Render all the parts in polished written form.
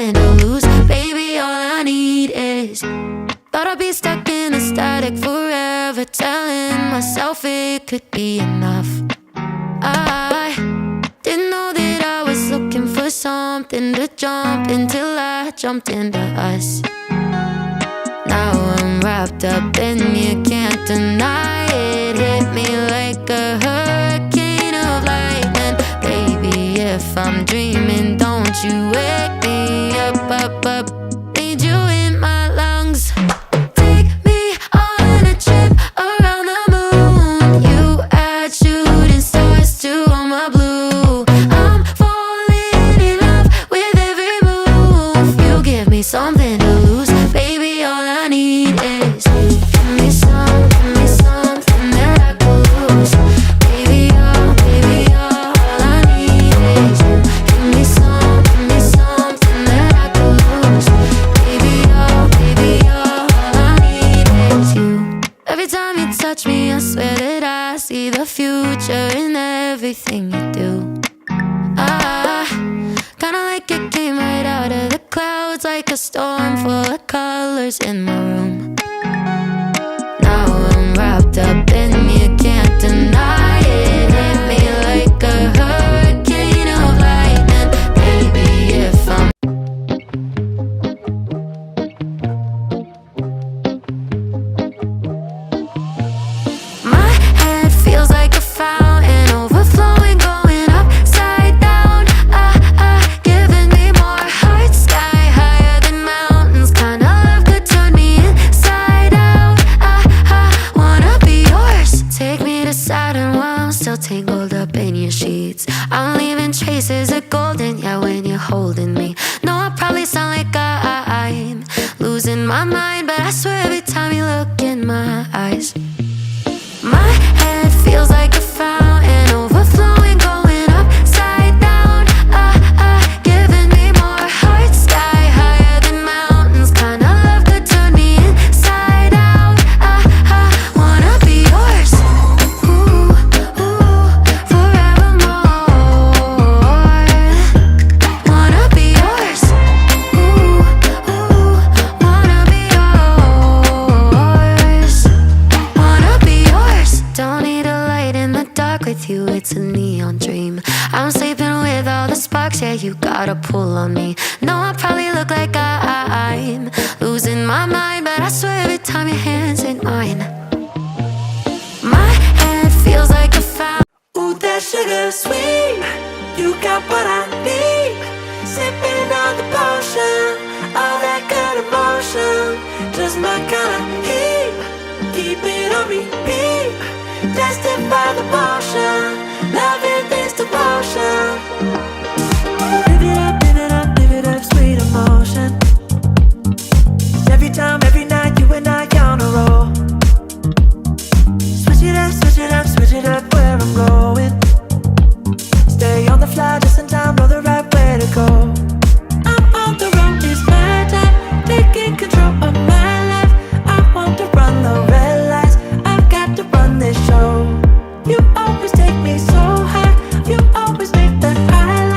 something to lose. Baby, all I need is. Thought I'd be stuck in a static forever, telling myself it could be enough. I didn't know that I was looking for something to jump until I jumped into us. Now I'm wrapped up and you can't deny it. Hit me like a hurricane of lightning. Baby, if I'm dreaming, don't you wake me up, up, up. Need you in my lungs. Take me on a trip around the moon. You add shooting stars to all my blue. I'm falling in love with every move. You give me something to lose. Baby, all I need is you. Give me something that I could lose. Baby, all I need is you. Give me something that I could lose. Baby, all I need is you. Every time you touch me, I swear that I see the future in everything you do. Kinda like it came right out of the clouds, like a storm full of colors in my room. Now I'm wrapped up and you can't deny it. Hit me like a hurricane of lightning. Baby, if I'm my head feels like a fountain, overflowing, going upside down. Giving me more heart, sky higher than mountains. Kind of love could turn me inside out. I wanna be yours. Take me to Saturn while I'm still tangled up in your sheets. I'm leaving traces of golden, yeah, when you're holding me. No, I probably sound like I'm losing my mind, but I swear every time you look in my eyes, my head feels like a fountain, overflowing, going upside down. Giving me more heart, sky higher than mountains. Kind of love could turn me inside out. I wanna be yours, ooh, forevermore. Wanna be yours, ooh, wanna be yours. Wanna be yours. Don't need a light in the dark with you, it's a neon dream. I'm sleeping with all the sparks, yeah, you got a pull on me. No, I probably look like I'm losing my mind, but I swear every time your hands in mine, my head feels like a fountain. Ooh, that sugar sweet, you got what I need. Sipping on the potion, all that good emotion, just my kind of heat. Keep it on repeat, tested by the potion, loving this devotion. Live it up, live it up, live it up, sweet emotion. Every time, every night, you and I on a roll. Switch it up, switch it up, switch it up where I'm going. Stay on the fly just in time, know the right way to go. I'm on the road, it's my time, taking control of my life. I want to run the red lights, I've got to run this show. You always take me so high, you always make the highlight.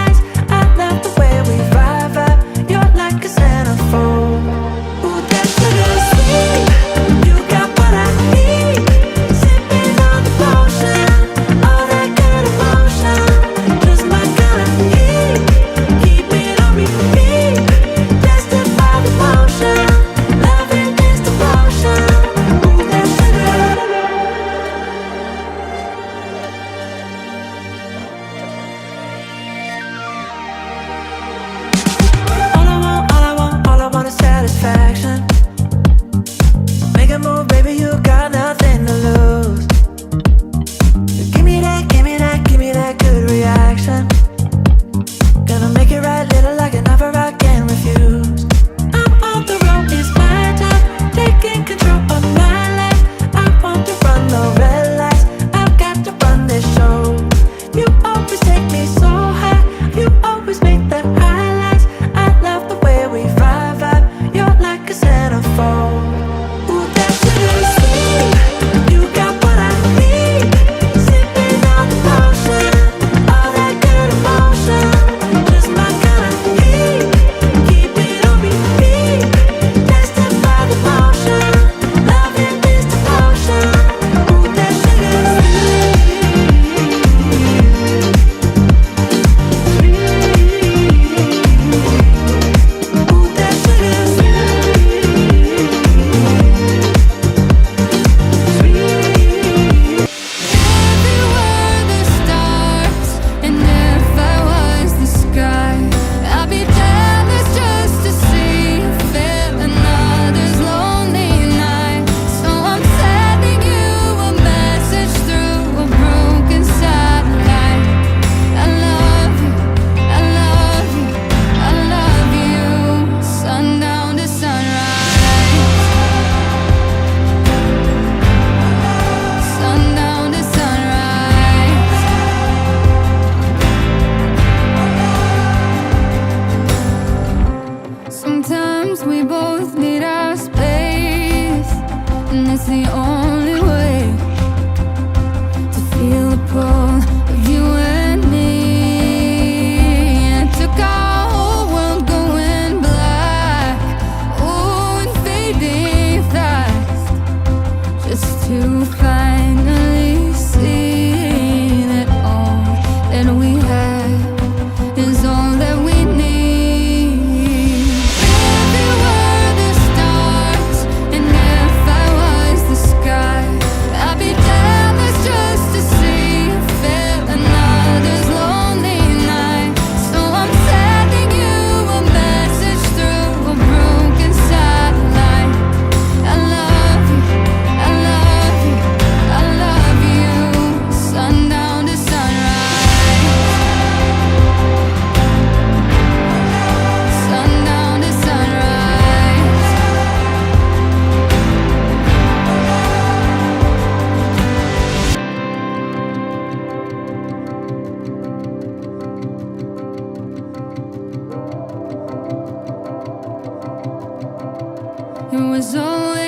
it's the only way to feel the pull of you and me. And it took our whole world going black, oh, and fading fast, just to finally see that all that we have is all that we need. If you were the stars and if I was the sky, I'd be jealous just to see you fill another's lonely night. So I'm sending you a message through a broken satellite. I love you, I love you, I love you, sundown to sunrise, sundown to sunrise. It was always